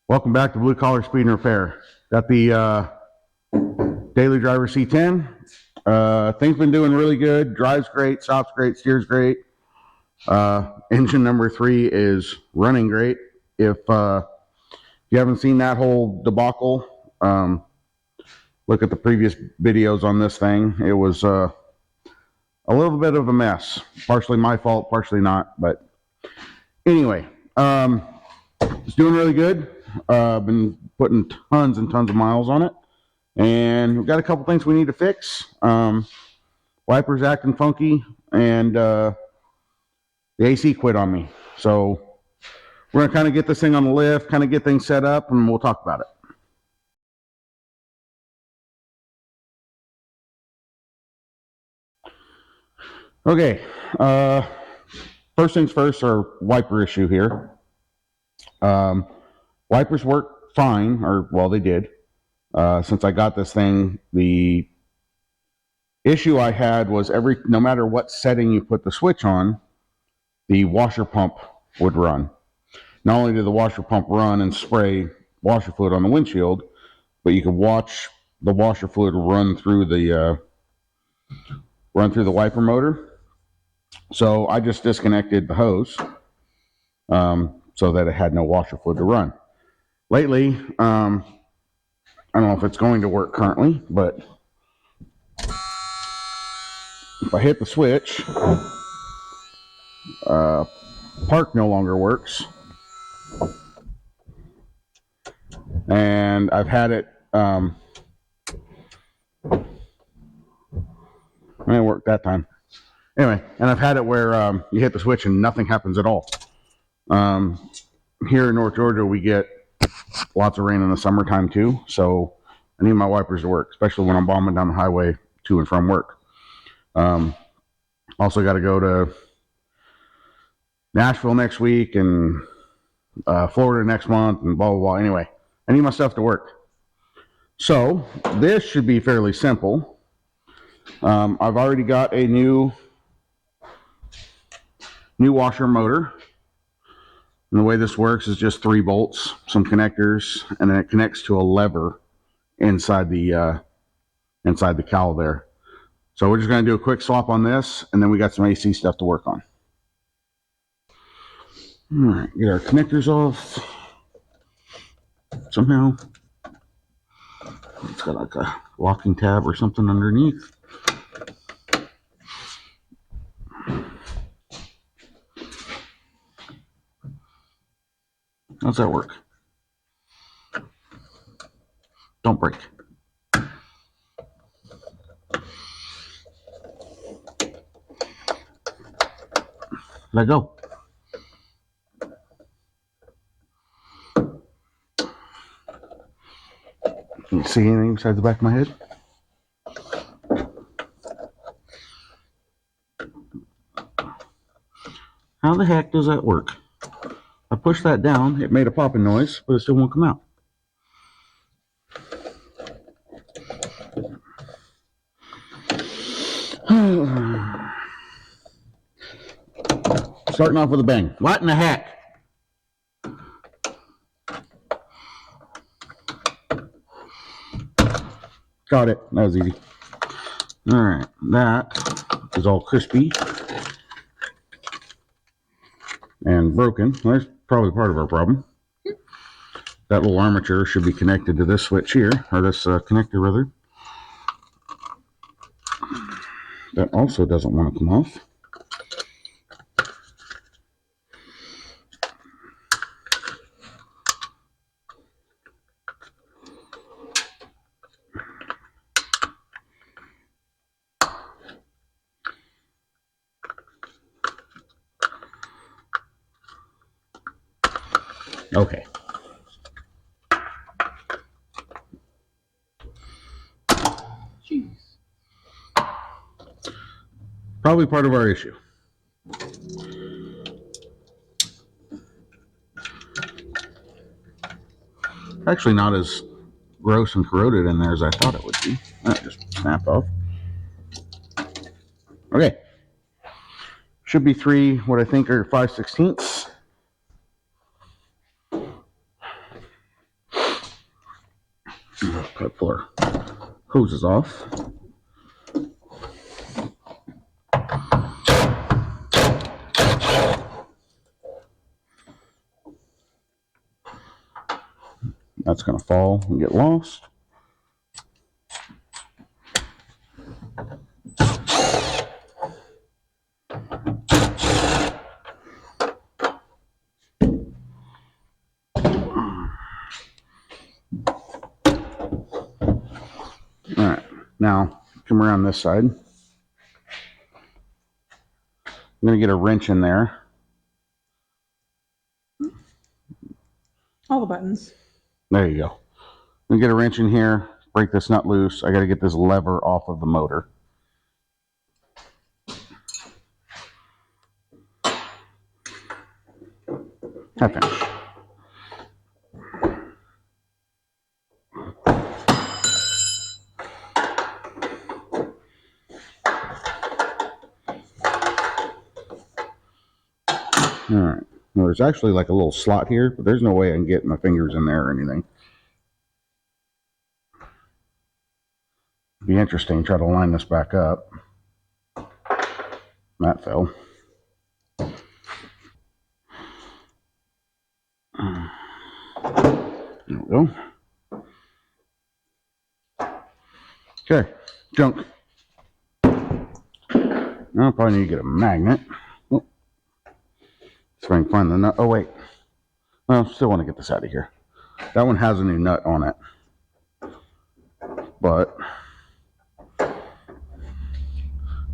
Welcome back to Blue Collar Speed and Repair. Got the daily driver C10. Thing's been doing really good. Drives great, stops great, steers great. Engine number 3 is running great. If you haven't seen that whole debacle, look at the previous videos on this thing. It was a little bit of a mess. Partially my fault, partially not. But anyway, it's doing really good. Been putting tons and tons of miles on it, and we've got a couple things we need to fix. Wipers acting funky, and the AC quit on me. So we're gonna kind of get this thing on the lift, kind of get things set up, and we'll talk about it. Okay, first things first, our wiper issue here. Wipers work fine, or well, they did. Since I got this thing, the issue I had was no matter what setting you put the switch on, the washer pump would run. Not only did the washer pump run and spray washer fluid on the windshield, but you could watch the washer fluid run through the wiper motor. So I just disconnected the hose so that it had no washer fluid to run. Lately, I don't know if it's going to work currently, but if I hit the switch, park no longer works. And I've had it, it didn't work that time. Anyway, and I've had it where you hit the switch and nothing happens at all. Here in North Georgia, we get lots of rain in the summertime too, so I need my wipers to work, especially when I'm bombing down the highway to and from work. Also got to go to Nashville next week and Florida next month and blah, blah, blah. Anyway, I need my stuff to work. So this should be fairly simple. I've already got a new washer motor. And the way this works is just 3 bolts, some connectors, and then it connects to a lever inside the cowl there. So we're just going to do a quick swap on this, and then we got some AC stuff to work on. All right, get our connectors off. Somehow, it's got like a locking tab or something underneath. How's that work? Don't break. Let go. Can you see anything besides the back of my head? How the heck does that work? I pushed that down, it made a popping noise, but it still won't come out. Starting off with a bang. What in the heck? Got it. That was easy. All right, that is all crispy and broken. That's probably part of our problem. That little armature should be connected to this switch here, or this connector rather. That also doesn't want to come off. Okay. Jeez. Probably part of our issue. Actually not as gross and corroded in there as I thought it would be. That just snapped off. Okay. Should be 3, what I think are 5/16. Pull our hoses off. That's going to fall and get lost. All right, now come around this side. I'm going to get a wrench in there. All the buttons. There you go. I'm going to get a wrench in here, break this nut loose. I got to get this lever off of the motor. I finished. All right. Well, there's actually like a little slot here, but there's no way I can get my fingers in there or anything. It'd be interesting. Try to line this back up. That fell. There we go. Okay, junk. Now I probably need to get a magnet. Oh. See if I can find the nut. Oh, wait. Well, still want to get this out of here. That one has a new nut on it. But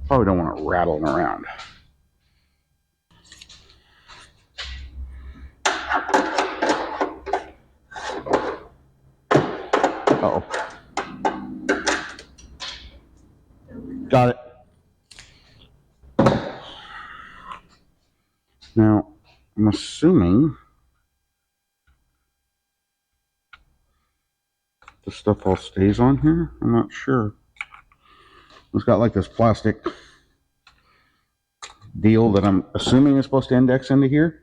probably don't want it rattling around. Uh-oh. Got it. Now, I'm assuming the stuff all stays on here. I'm not sure. It's got like this plastic deal that I'm assuming is supposed to index into here.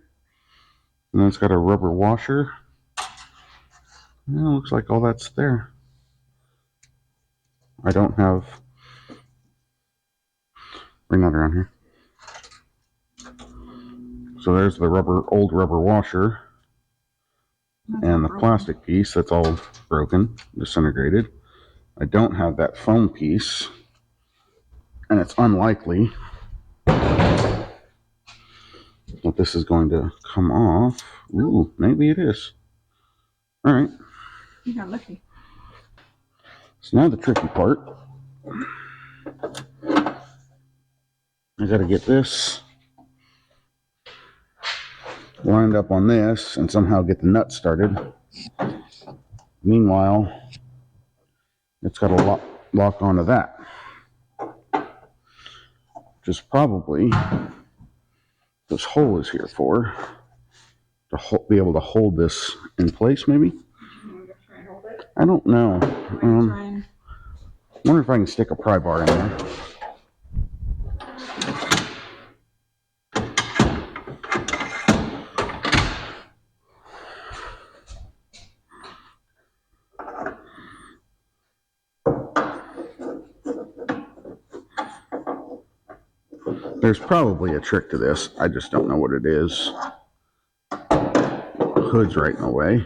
And then it's got a rubber washer. Yeah, looks like all that's there. I don't have... Bring that around here. So there's the old rubber washer. And the plastic piece that's all broken, disintegrated. I don't have that foam piece. And it's unlikely that this is going to come off. Ooh, maybe it is. All right. You got lucky. So now the tricky part. I got to get this lined up on this and somehow get the nut started. Meanwhile, it's got to lock onto that. Which is probably this hole is here for. To be able to hold this in place, maybe? I don't know. I wonder if I can stick a pry bar in there. There's probably a trick to this. I just don't know what it is. Hood's right in the way.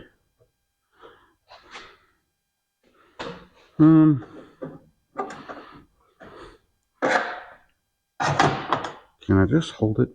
Can I just hold it?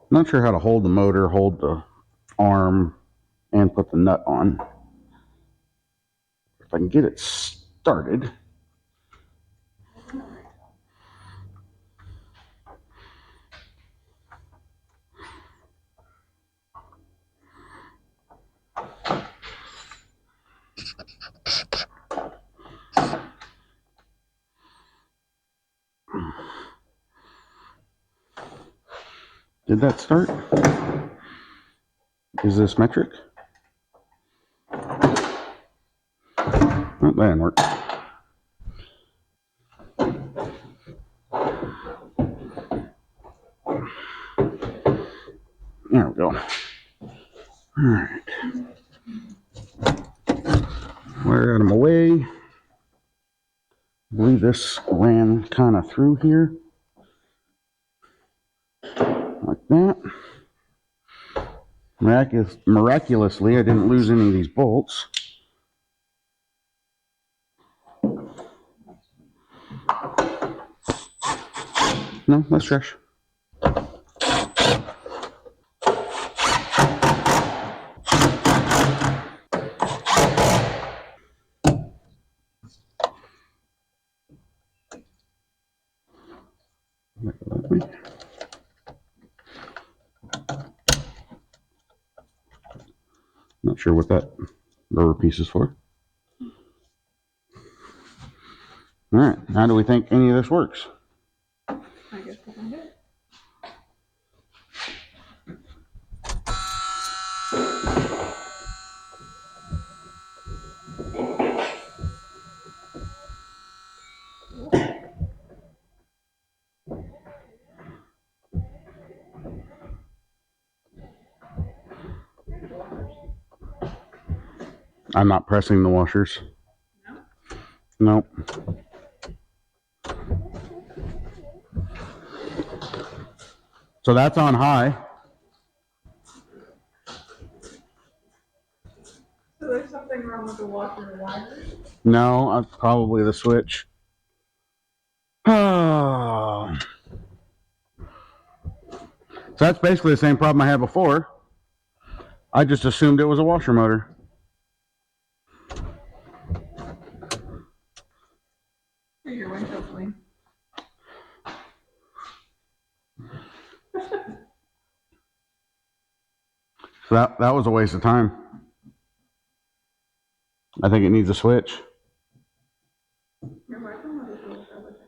Not sure how to hold the motor, hold the arm, and put the nut on. If I can get it started. Did that start? Is this metric? Oh, that didn't work. There we go. All right. Wear them away. I believe this ran kind of through here. Like that. Miraculously, I didn't lose any of these bolts. No, that's trash. Not sure what that rubber piece is for. All right, how do we think any of this works? I guess we'll find out. I'm not pressing the washers. No? Nope. So that's on high. So there's something wrong with the washer and wires? No, probably the switch. Oh. So that's basically the same problem I had before. I just assumed it was a washer motor. Or your windshield clean? So that was a waste of time. I think it needs a switch. Your wiper motor's really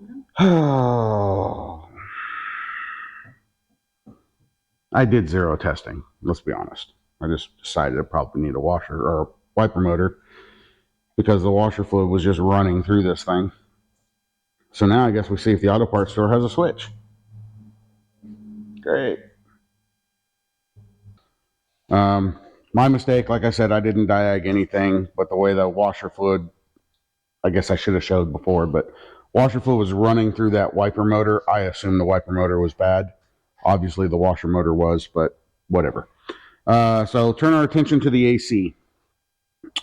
good, Oh. I did zero testing, let's be honest. I just decided I probably need a washer or a wiper motor because the washer fluid was just running through this thing. So now I guess we see if the auto parts store has a switch. Great. My mistake, like I said, I didn't diag anything, but the way the washer fluid, I guess I should have showed before, but washer fluid was running through that wiper motor. I assumed the wiper motor was bad. Obviously the washer motor was, but whatever. So turn our attention to the AC.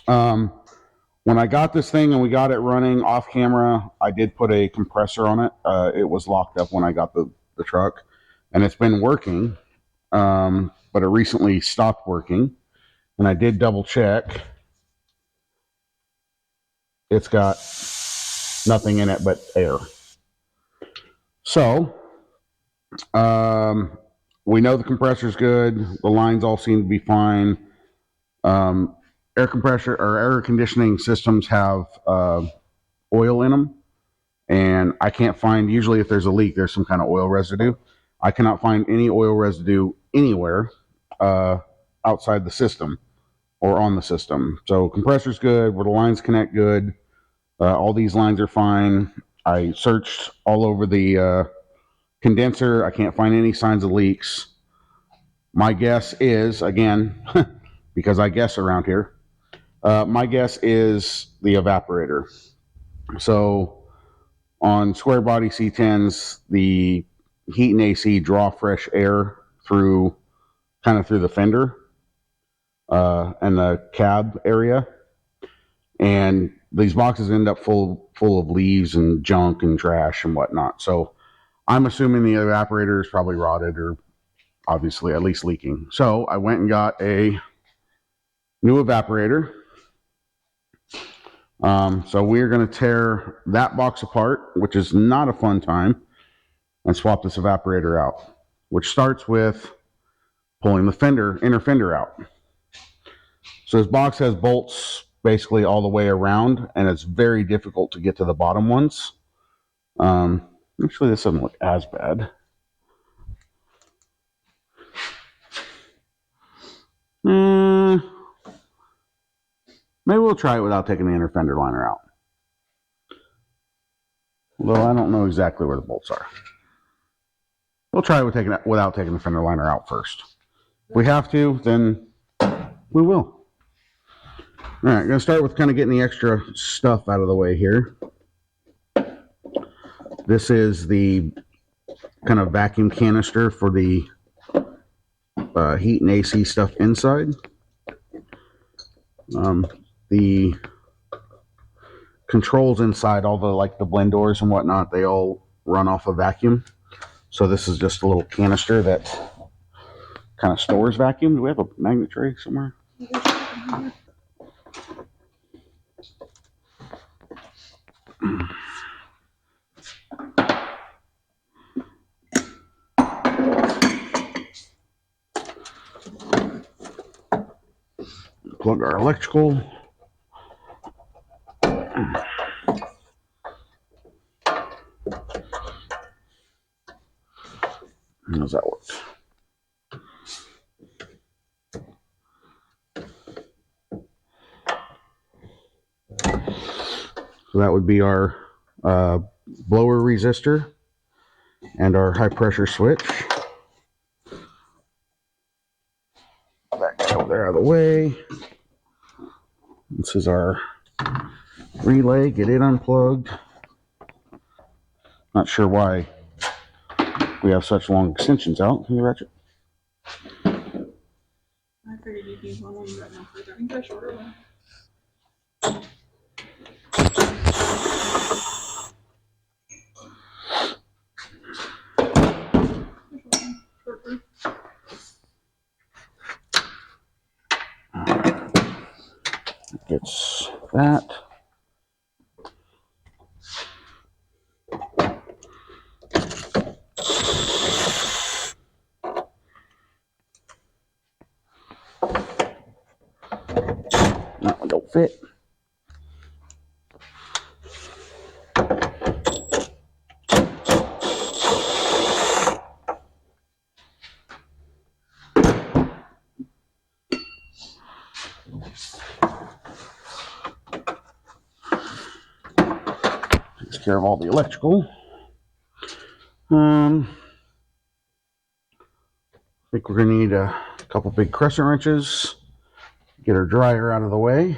When I got this thing and we got it running off camera, I did put a compressor on it. It was locked up when I got the truck, and it's been working, but it recently stopped working. And I did double check. It's got nothing in it but air. So we know the compressor's good. The lines all seem to be fine. Air compressor or air conditioning systems have oil in them, and I can't find, usually if there's a leak, there's some kind of oil residue. I cannot find any oil residue anywhere outside the system or on the system. So compressor's good, where the lines connect good. All these lines are fine. I searched all over the condenser. I can't find any signs of leaks. My guess is, again, because I guess around here, my guess is the evaporator. So on square body C10s, the heat and AC draw fresh air through the fender and the cab area, and these boxes end up full of leaves and junk and trash and whatnot. So I'm assuming the evaporator is probably rotted or obviously at least leaking. So I went and got a new evaporator. So we're going to tear that box apart, which is not a fun time, and swap this evaporator out, which starts with pulling the inner fender out. So this box has bolts basically all the way around, and it's very difficult to get to the bottom ones. Actually, this doesn't look as bad. Maybe we'll try it without taking the inner fender liner out. Although I don't know exactly where the bolts are. We'll try it without taking the fender liner out first. If we have to, then we will. All right, going to start with kind of getting the extra stuff out of the way here. This is the kind of vacuum canister for the heat and AC stuff inside. The controls inside, all the like the blend doors and whatnot, they all run off a vacuum. So this is just a little canister that kind of stores vacuum. Do we have a magnet tray somewhere? Plug our electrical. How does that work? So that would be our blower resistor and our high pressure switch. Back over there out of the way. This is our relay. Get it unplugged. Not sure why we have such long extensions out in the ratchet. I figured you'd use one when you got no further. I think that's shorter one. Gets that. That one don't fit. Takes care of all the electrical. I think we're gonna need a couple big crescent wrenches. Get our dryer out of the way.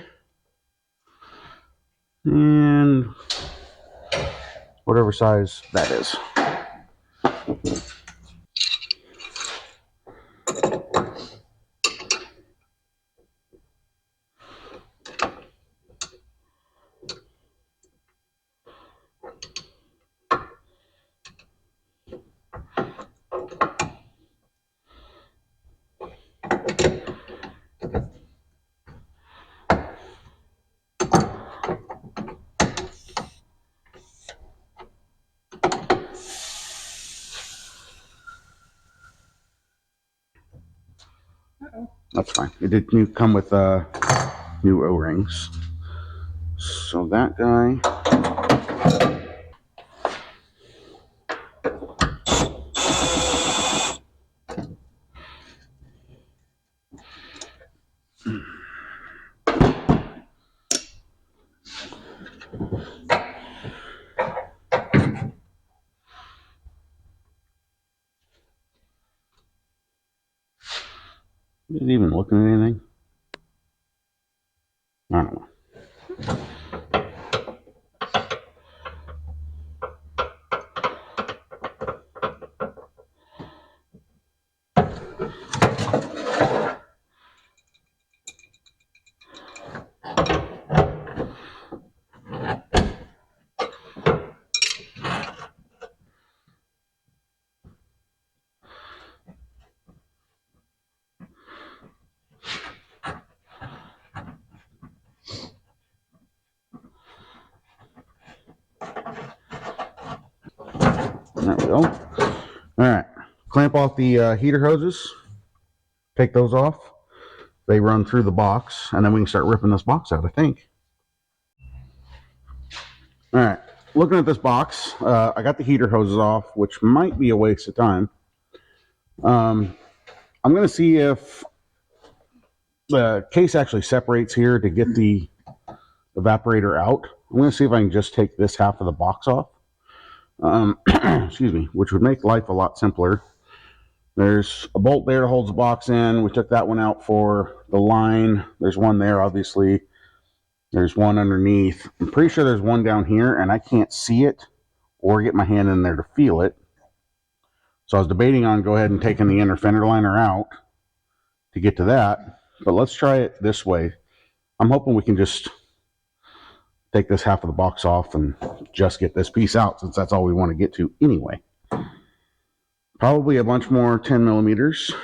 And whatever size that is. That's fine. It did come with new O-rings. So that guy. Is it even looking at anything? I don't know. There we go. All right. Clamp off the heater hoses. Take those off. They run through the box, and then we can start ripping this box out, I think. All right. Looking at this box, I got the heater hoses off, which might be a waste of time. I'm going to see if the case actually separates here to get the evaporator out. I'm going to see if I can just take this half of the box off. Excuse me, which would make life a lot simpler. There's a bolt there that holds the box in. We took that one out for the line. There's one there, obviously. There's one underneath. I'm pretty sure there's one down here, and I can't see it or get my hand in there to feel it. So I was debating on go ahead and taking the inner fender liner out to get to that. But let's try it this way. I'm hoping we can just take this half of the box off and just get this piece out, since that's all we want to get to anyway. Probably a bunch more 10 millimeters.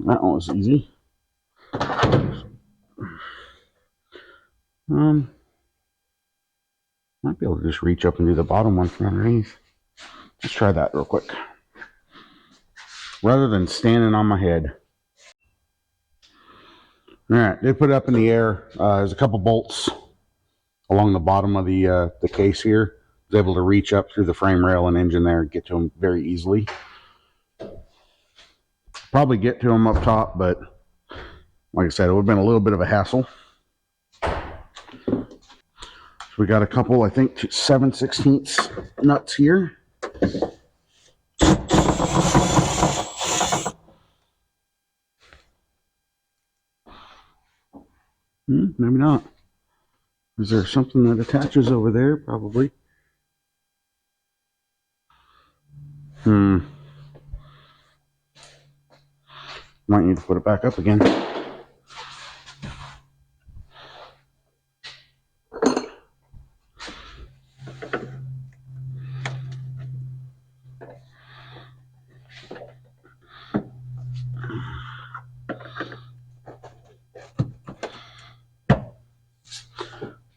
That one was easy. Might be able to just reach up and do the bottom one from underneath. Let's try that real quick. Rather than standing on my head. Alright, they put it up in the air. There's a couple bolts along the bottom of the case here. I was able to reach up through the frame rail and engine there and get to them very easily. Probably get to them up top, but like I said, it would have been a little bit of a hassle. We got a couple, I think, 7/16 nuts here. Maybe not. Is there something that attaches over there? Probably. Might need to put it back up again.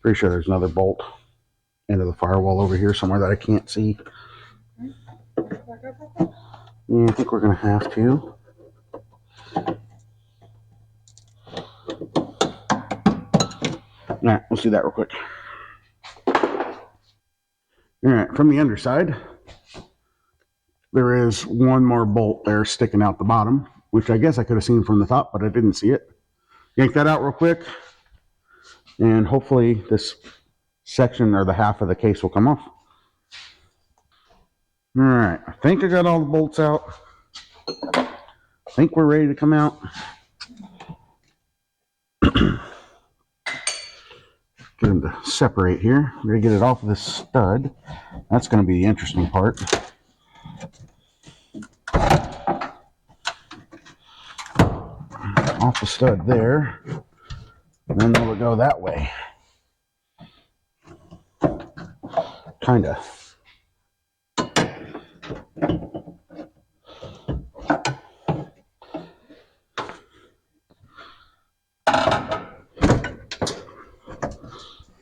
Pretty sure there's another bolt into the firewall over here somewhere that I can't see. Yeah, I think we're going to have to. Alright, let's do that real quick. Alright, from the underside, there is one more bolt there sticking out the bottom, which I guess I could have seen from the top, but I didn't see it. Yank that out real quick, and hopefully this section or the half of the case will come off. Alright, I think I got all the bolts out. I think we're ready to come out. Get them to separate here. We're going to get it off of this stud. That's going to be the interesting part. Off the stud there. And then we'll go that way. Kinda.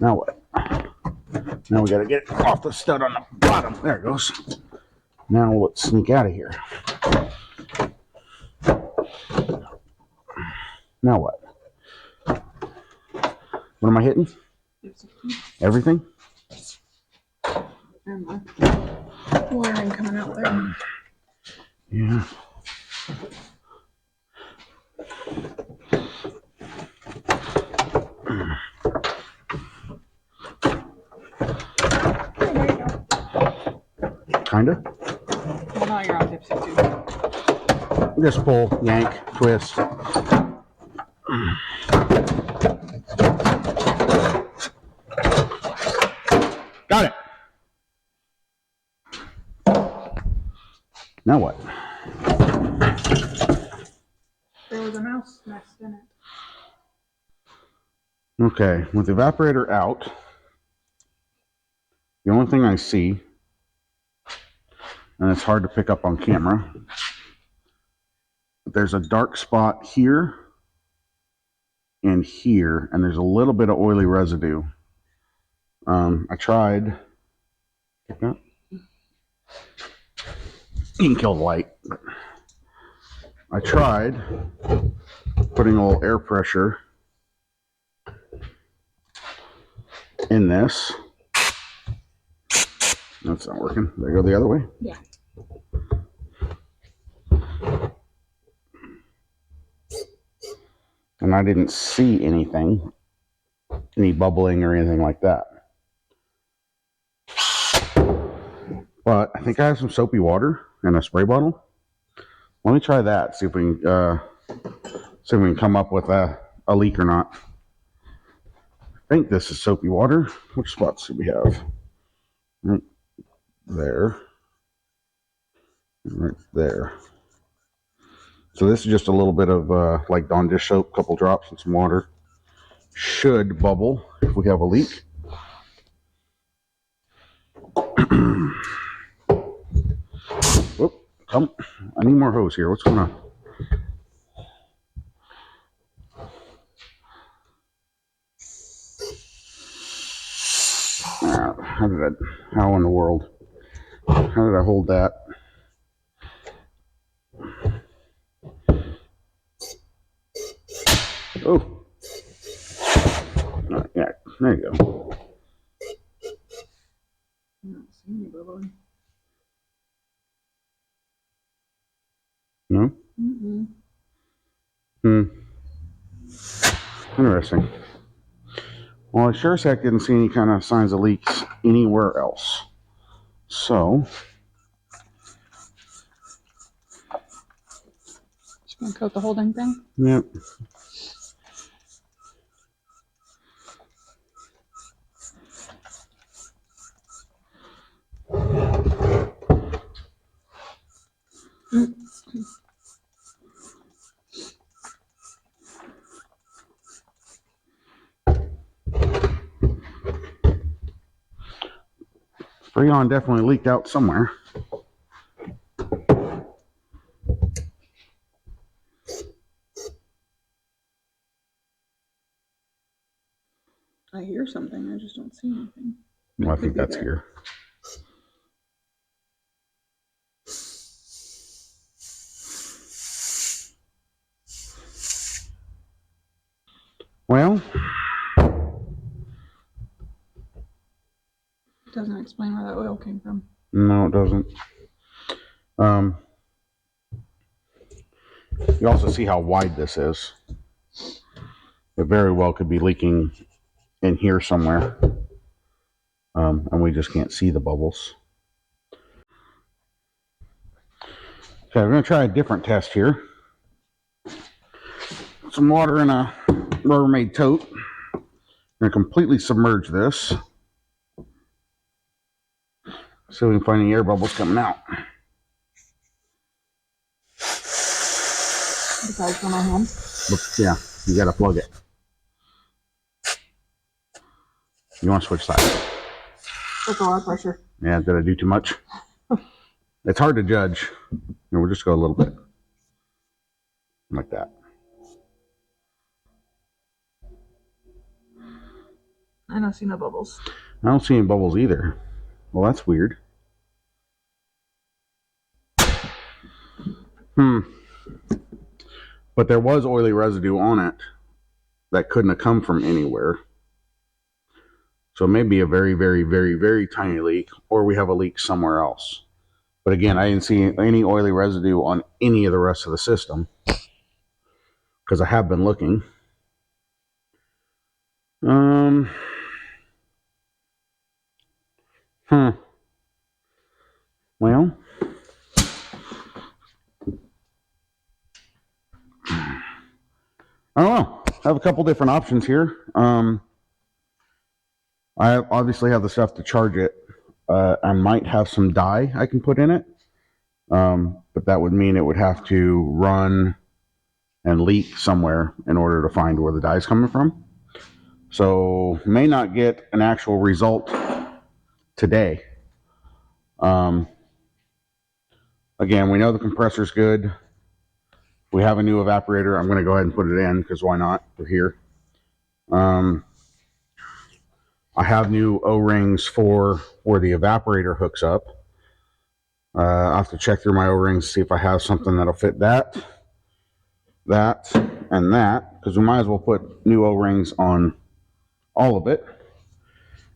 Now what? Now we gotta get it off the stud on the bottom. There it goes. Now let's sneak out of here. Now what? What am I hitting? Everything? And the wiring coming out there. Yeah. Kinda. Well, now you're on tipsy too. Just pull, yank, twist. Got it. Now what? There was a mouse nest in it. Okay, with the evaporator out, the only thing I see, and it's hard to pick up on camera, there's a dark spot here in here, and there's a little bit of oily residue. I tried. You can kill the light. I tried putting a little air pressure in this. That's not working. Did I go the other way? Yeah. And I didn't see anything, any bubbling or anything like that. But I think I have some soapy water in a spray bottle. Let me try that. See if we can come up with a leak or not. I think this is soapy water. Which spots do we have? Right there. Right there. So this is just a little bit of like Dawn dish soap, couple drops and some water. Should bubble if we have a leak. Whoop, come. I need more hose here. What's going on? How in the world? How did I hold that? Oh. Yeah, there you go. I don't see any bubbling. No? Interesting. Well, I sure as heck didn't see any kind of signs of leaks anywhere else. So, Just gonna coat the whole dang thing? yep. Freon definitely leaked out somewhere. I hear something, I just don't see anything. Well, I think that's here. Well, It doesn't explain where that oil came from. no, it doesn't. You also see how wide this is. It very well could be leaking in here somewhere. And we just can't see the bubbles. Okay, we're going to try a different test here. Some water in a Rubbermaid tote. I'm going to completely submerge this. See if we can find any air bubbles coming out. Besides from my hand? Yeah, you got to plug it. You want to switch sides? That's a lot of pressure. Yeah, did I do too much? It's hard to judge. We'll just go a little bit. Like that. I don't see no bubbles. I don't see any bubbles either. Well, that's weird. But there was oily residue on it that couldn't have come from anywhere. So it may be a very, very, very, very tiny leak, or we have a leak somewhere else. But again, I didn't see any oily residue on any of the rest of the system because I have been looking. Well, I don't know. I have a couple different options here. I obviously have the stuff to charge it. I might have some dye I can put in it. But that would mean it would have to run and leak somewhere in order to find where the dye is coming from. So may not get an actual result today. Again, we know the compressor's good. We have a new evaporator. I'm going to go ahead and put it in because why not? We're here. I have new O-rings for where the evaporator hooks up. I'll have to check through my O-rings, see if I have something that'll fit that, and that, because we might as well put new O-rings on all of it.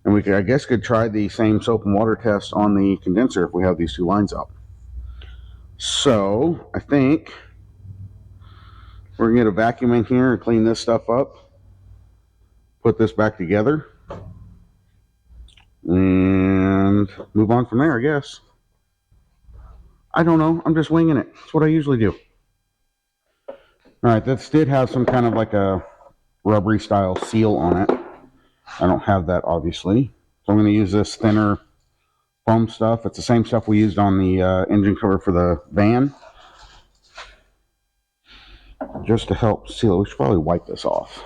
And we could, I guess, could try the same soap and water test on the condenser if we have these two lines up. So I think we're gonna get a vacuum in here and clean this stuff up, put this back together, and move on from there, I guess. I don't know. I'm just winging it. That's what I usually do. All right, this did have some kind of like a rubbery style seal on it. I don't have that, obviously. So I'm going to use this thinner foam stuff. It's the same stuff we used on the engine cover for the van, just to help seal it. We should probably wipe this off.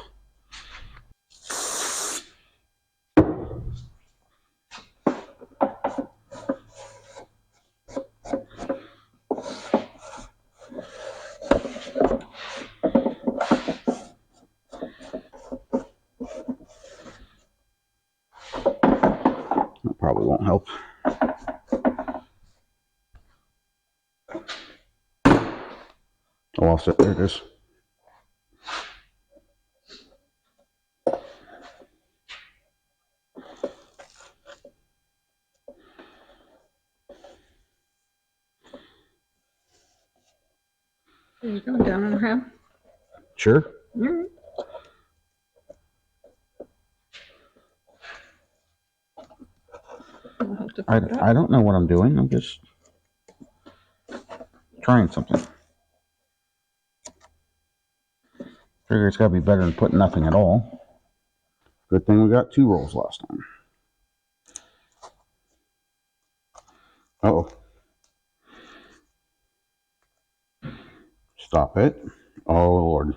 That probably won't help. I lost it. There it is. Are you going down on the ham? Sure. Mm-hmm. I don't know what I'm doing. I'm just trying something. Figure it's got to be better than putting nothing at all. Good thing we got 2 rolls last time. Uh-oh. Stop it. Oh, Lord.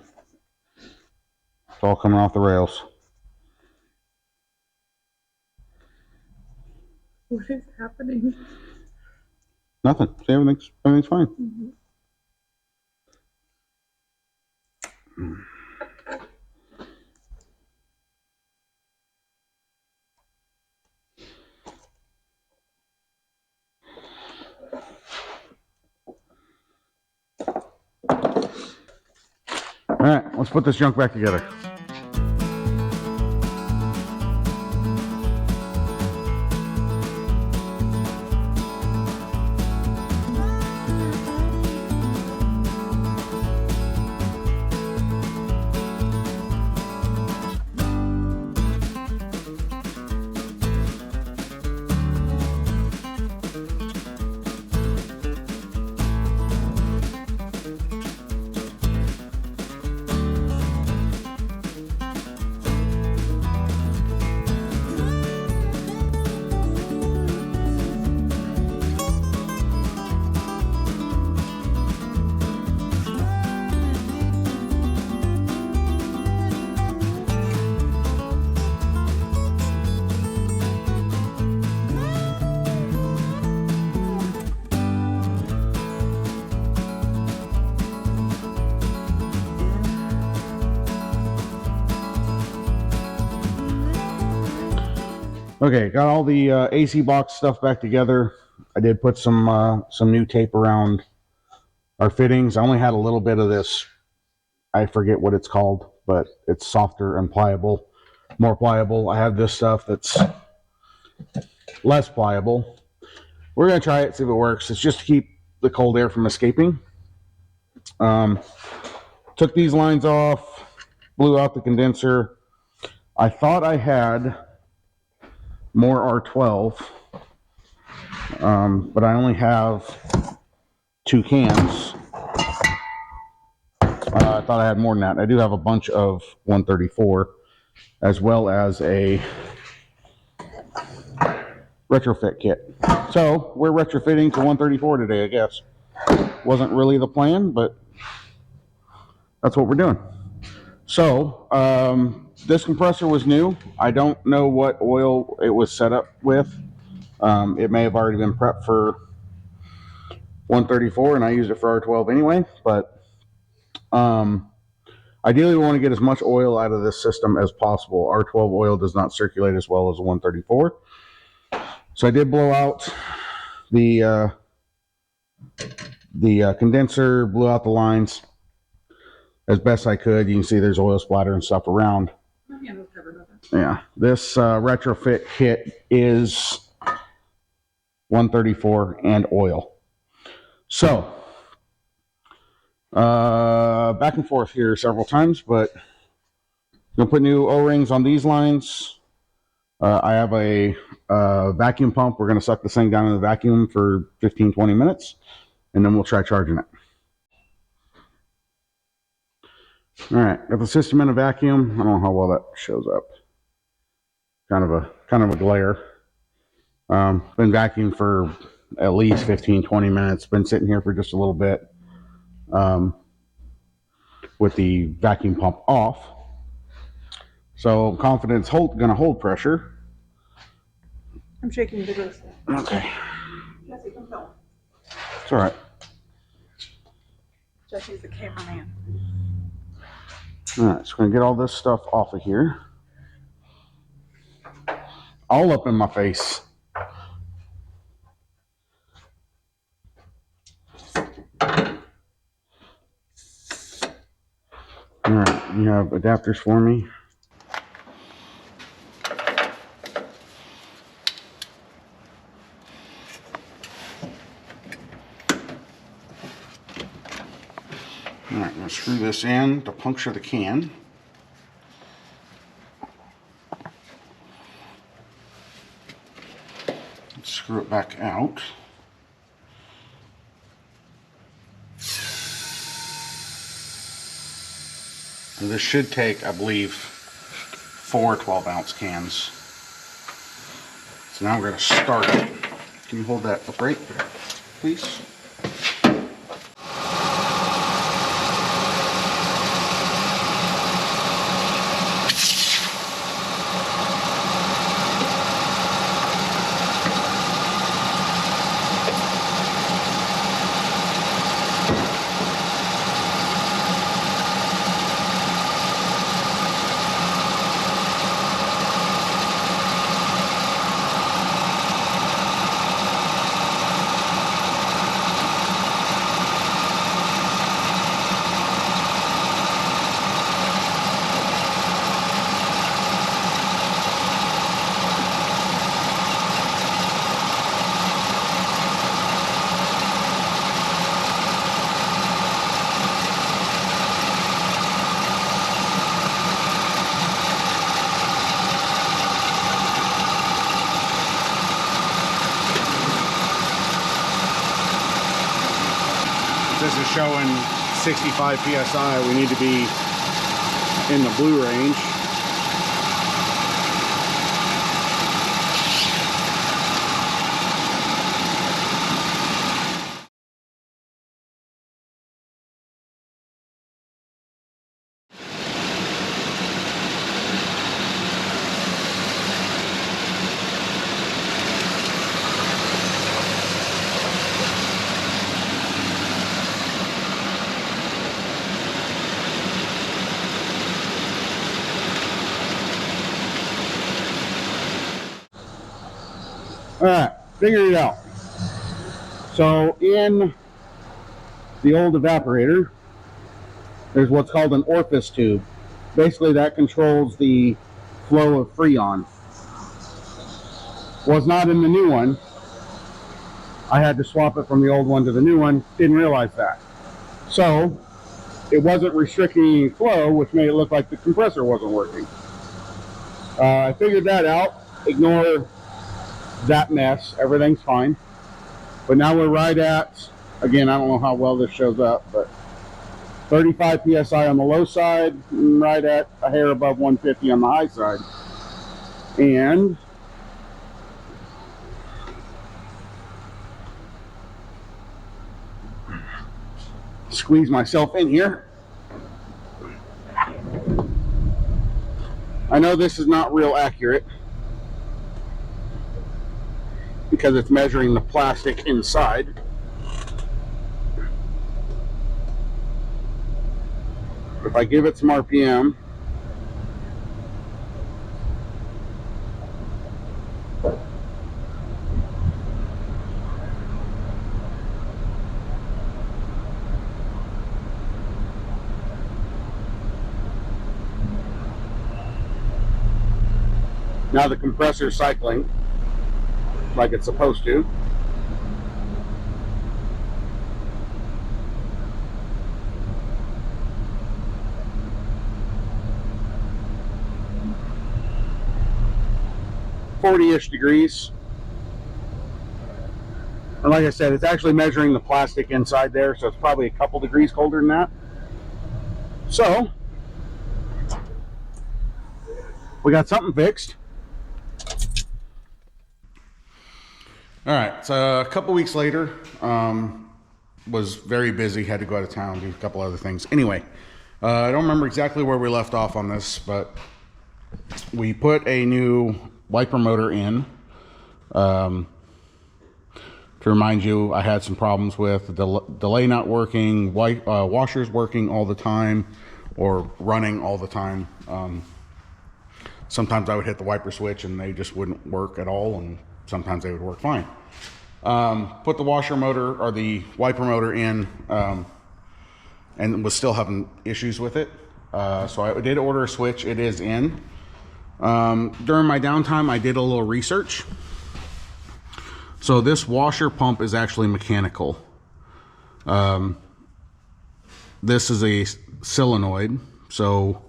It's all coming off the rails. What is happening? Nothing. See, everything's fine. Mm-hmm. All right, let's put this junk back together. Okay, got all the AC box stuff back together. I did put some new tape around our fittings. I only had a little bit of this. I forget what it's called, but it's softer and pliable, more pliable. I have this stuff that's less pliable. We're gonna try it, see if it works. It's just to keep the cold air from escaping. Took these lines off, blew out the condenser. I thought I had more R12, but I only have 2 cans. I thought I had more than that. I do have a bunch of 134, as well as a retrofit kit. So we're retrofitting to 134 today, I guess. Wasn't really the plan, but that's what we're doing. So this compressor was new. I don't know what oil it was set up with. It may have already been prepped for 134, and I used it for R12 anyway. But I Ideally, we want to get as much oil out of this system as possible. R12 oil does not circulate as well as the 134. So I did blow out the condenser, blew out the lines as best I could. You can see there's oil splatter and stuff around. My hand was covered with it. Yeah, this retrofit kit is 134 and oil. So, back and forth here several times, but I'm gonna put new O-rings on these lines. I have a vacuum pump. We're gonna suck this thing down in the vacuum for 15-20 minutes, and then we'll try charging it. All right, got the system in a vacuum. I don't know how well that shows up. Kind of a glare. Been vacuuming for at least 15-20 minutes. Been sitting here for just a little bit with the vacuum pump off. So I'm confident it's gonna hold pressure. I'm shaking vigorously. Okay. Jesse, come film. It's all right. Jesse's the cameraman. All right, so we're gonna get all this stuff off of here. All up in my face. All right, you have adapters for me. All right, I'm gonna screw this in to puncture the can. Let's screw it back out. And this should take, I believe, 4 12-ounce cans. So now we're going to start it. Can you hold that upright, please? This is showing 65 psi. We need to be in the blue range. All right, figured it out. So in the old evaporator, there's what's called an orifice tube. Basically, that controls the flow of Freon. Was not in the new one. I had to swap it from the old one to the new one. Didn't realize that. So it wasn't restricting any flow, which made it look like the compressor wasn't working. I figured that out. Ignore that mess. Everything's fine. But now we're right at, again, I don't know how well this shows up, but 35 psi on the low side, right at a hair above 150 on the high side. And squeeze myself in here. I know this is not real accurate because it's measuring the plastic inside. If I give it some RPM, now the compressor is cycling like it's supposed to. .40-ish degrees. And like I said, it's actually measuring the plastic inside there, so it's probably a couple degrees colder than that. So, we got something fixed. All right, so a couple weeks later, was very busy, had to go out of town, do a couple other things. Anyway, I don't remember exactly where we left off on this, but we put a new wiper motor in. To remind you, I had some problems with the delay not working, washers working all the time, or running all the time. Sometimes I would hit the wiper switch and they just wouldn't work at all, and sometimes they would work fine. Put the washer motor or the wiper motor in, and was still having issues with it. So I did order a switch. It is in. During my downtime, I did a little research. So this washer pump is actually mechanical. This is a solenoid, so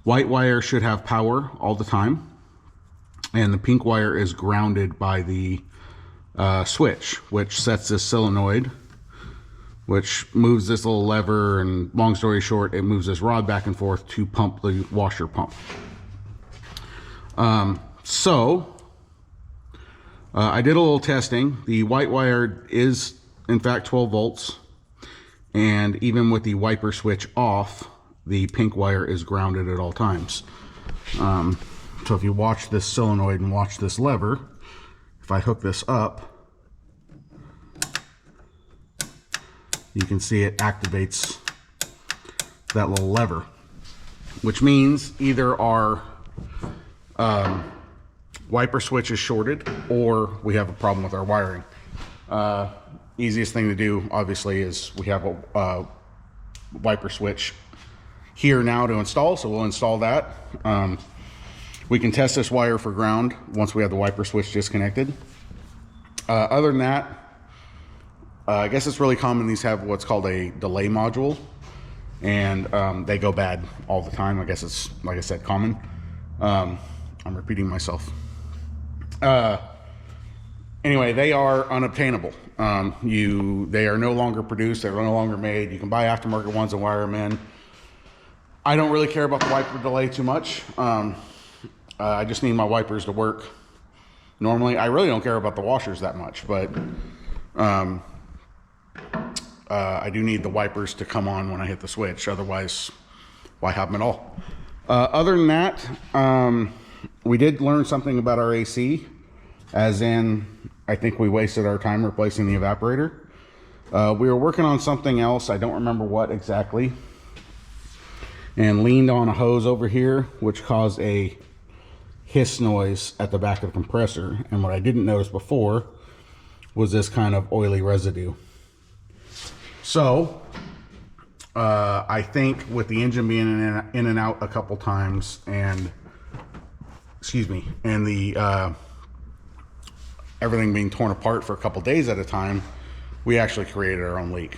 white wire should have power all the time, and the pink wire is grounded by the switch, which sets this solenoid, which moves this little lever, and long story short, it moves this rod back and forth to pump the washer pump. I did a little testing. The white wire is in fact 12 volts, and even with the wiper switch off, the pink wire is grounded at all times. So if you watch this solenoid and watch this lever, if I hook this up, you can see it activates that little lever, which means either our wiper switch is shorted or we have a problem with our wiring. Easiest thing to do, obviously, is we have a wiper switch here now to install, so we'll install that. We can test this wire for ground once we have the wiper switch disconnected. Other than that, I guess it's really common these have what's called a delay module, and they go bad all the time. I guess it's, like I said, common. I'm repeating myself. Anyway, they are unobtainable. They are no longer produced. They're no longer made. You can buy aftermarket ones and wire them in. I don't really care about the wiper delay too much. I just need my wipers to work normally. I really don't care about the washers that much, but I do need the wipers to come on when I hit the switch. Otherwise, why have them at all? Other than that, we did learn something about our AC, as in, I think we wasted our time replacing the evaporator. We were working on something else. I don't remember what exactly, and leaned on a hose over here, which caused a hiss noise at the back of the compressor. And what I didn't notice before was this kind of oily residue. So I think with the engine being in and out a couple times, and and the everything being torn apart for a couple days at a time, we actually created our own leak.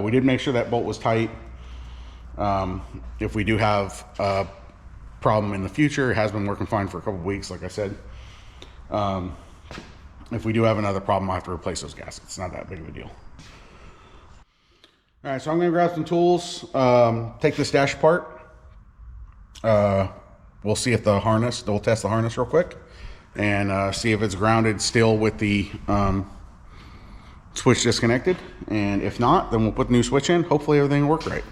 We did make sure that bolt was tight. If we do have a problem in the future, it has been working fine for a couple weeks, like I said. If we do have another problem, I have to replace those gaskets. It's not that big of a deal. All right, so I'm gonna grab some tools, take this dash apart. We'll see if the harness, we'll test the harness real quick, and see if it's grounded still with the switch disconnected. And if not, then we'll put the new switch in. Hopefully everything will work right.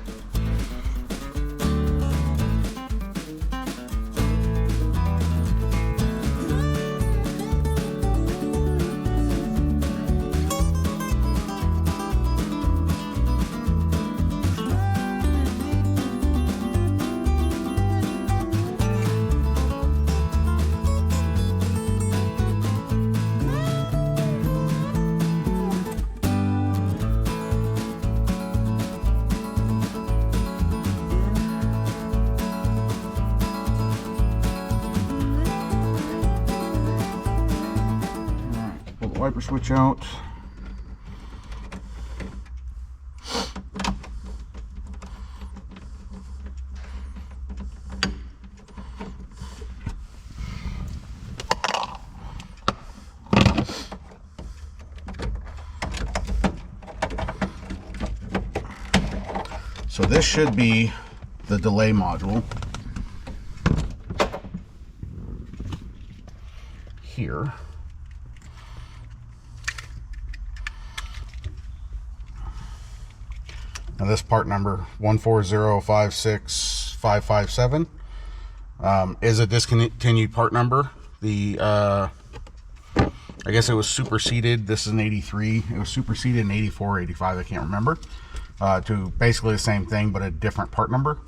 wiper switch out. So this should be the delay module here. Now this part number 140565557 is a discontinued part number. The I guess it was superseded. This is an 83. It was superseded in 84, 85. I can't remember. To basically the same thing, but a different part number.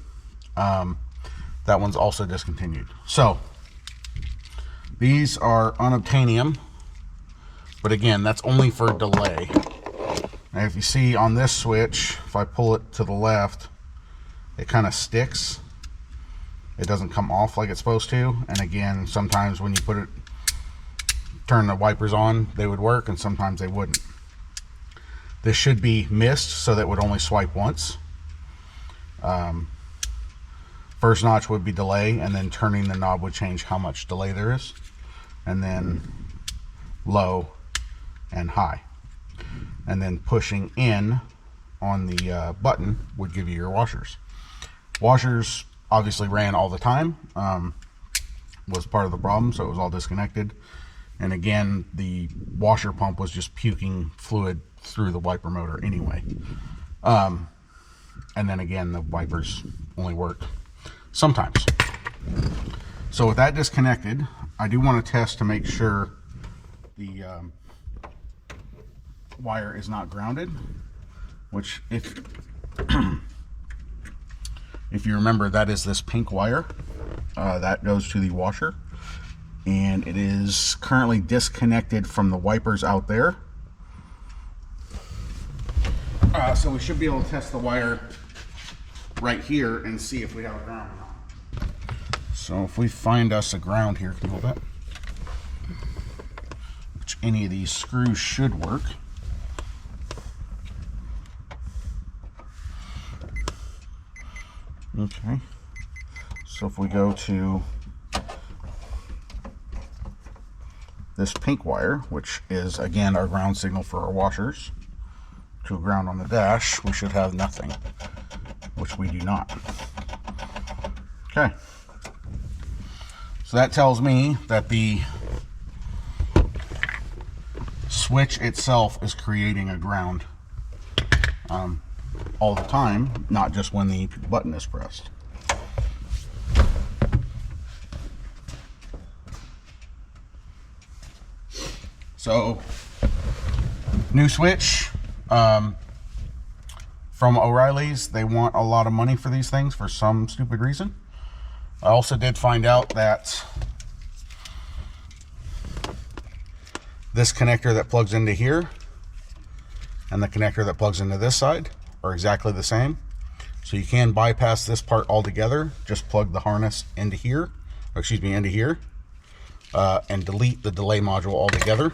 That one's also discontinued. So these are unobtainium, but again, that's only for delay. And if you see on this switch, if I pull it to the left, it kind of sticks. It doesn't come off like it's supposed to. And again, sometimes when you turn the wipers on, they would work, and sometimes they wouldn't. This should be missed, so that it would only swipe once. First notch would be delay, and then turning the knob would change how much delay there is. And then low and high. And then pushing in on the button would give you your washers. Washers obviously ran all the time, was part of the problem, so it was all disconnected. And again, the washer pump was just puking fluid through the wiper motor anyway. And then again, the wipers only work sometimes. So with that disconnected, I do want to test to make sure the wire is not grounded, which if you remember, that is this pink wire that goes to the washer, and it is currently disconnected from the wipers out there. So we should be able to test the wire right here and see if we have a ground or not. So if we find us a ground here, can you hold that? Which any of these screws should work. Okay, so if we go to this pink wire, which is again our ground signal for our washers, to a ground on the dash, we should have nothing, which we do not. Okay, so that tells me that the switch itself is creating a ground all the time, not just when the button is pressed. So, new switch from O'Reilly's. They want a lot of money for these things for some stupid reason. I also did find out that this connector that plugs into here and the connector that plugs into this side are exactly the same. So you can bypass this part altogether, just plug the harness into here, or excuse me, into here, and delete the delay module altogether,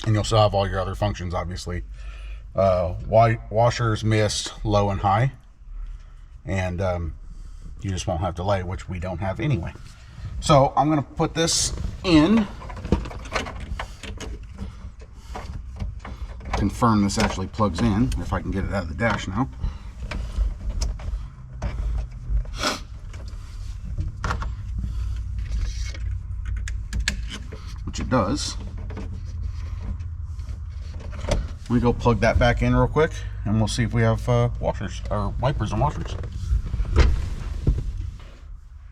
and you'll still have all your other functions, obviously. Washers, mist, low and high, and you just won't have delay, which we don't have anyway. So I'm going to put this in, confirm this actually plugs in, if I can get it out of the dash now. Which it does. Let me go plug that back in real quick, and we'll see if we have washers, or wipers and washers.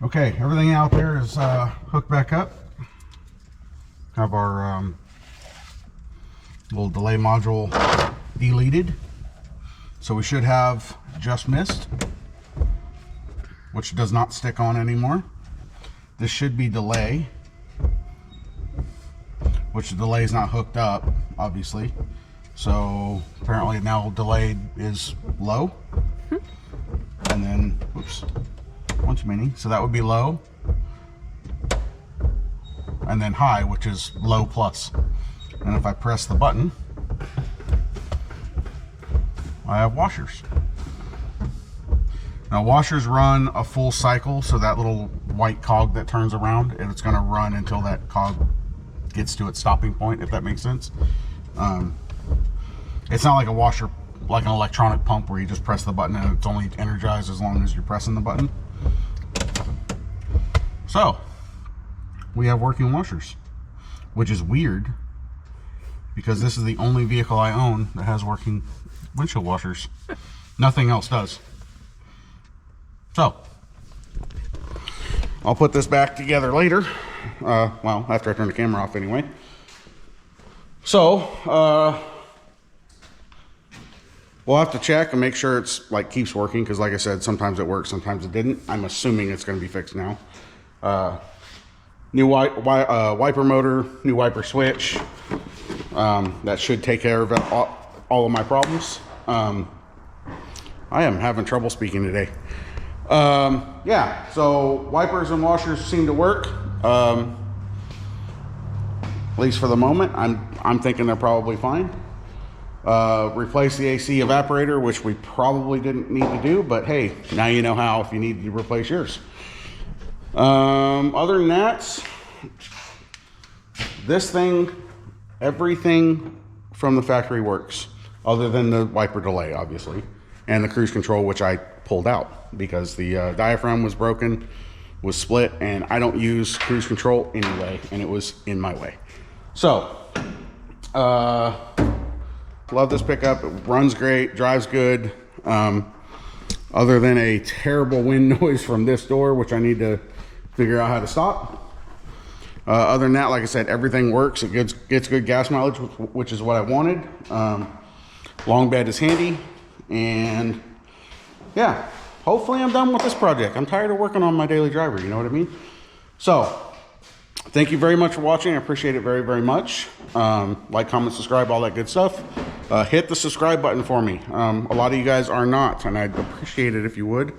Okay, everything out there is hooked back up. Have our little delay module deleted. So we should have just mist, which does not stick on anymore. This should be delay, which the delay is not hooked up, obviously. So apparently now delay is low. And then, whoops, one too many. So that would be low. And then high, which is low plus. And if I press the button, I have washers. Now washers run a full cycle, so that little white cog that turns around, and it's going to run until that cog gets to its stopping point, if that makes sense. It's not like a washer, like an electronic pump where you just press the button and it's only energized as long as you're pressing the button. So we have working washers, which is weird because this is the only vehicle I own that has working windshield washers. Nothing else does. So I'll put this back together later. Well, after I turn the camera off anyway. So we'll have to check and make sure it's like keeps working, because like I said, sometimes it works, sometimes it didn't. I'm assuming it's going to be fixed now. New wiper motor, new wiper switch. That should take care of all of my problems. I am having trouble speaking today. Yeah, so wipers and washers seem to work. At least for the moment. I'm thinking they're probably fine. Replace the AC evaporator, which we probably didn't need to do, but hey, now you know how if you need to replace yours. Other than that, this thing, everything from the factory works, other than the wiper delay, obviously, and the cruise control, which I pulled out because the diaphragm was broken, was split, and I don't use cruise control anyway, and it was in my way. So, love this pickup. It runs great, drives good. Other than a terrible wind noise from this door, which I need to figure out how to stop. Other than that, like I said, everything works. It gets good gas mileage, which is what I wanted. Long bed is handy, and yeah, hopefully I'm done with this project. I'm tired of working on my daily driver, you know what I mean? So, thank you very much for watching. I appreciate it very, very much. Like, comment, subscribe, all that good stuff. Hit the subscribe button for me. A lot of you guys are not, and I'd appreciate it if you would.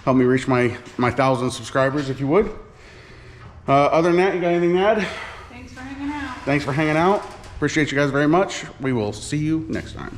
Help me reach my 1,000 subscribers if you would. Other than that, you got anything to add? Thanks for hanging out. Thanks for hanging out. Appreciate you guys very much. We will see you next time.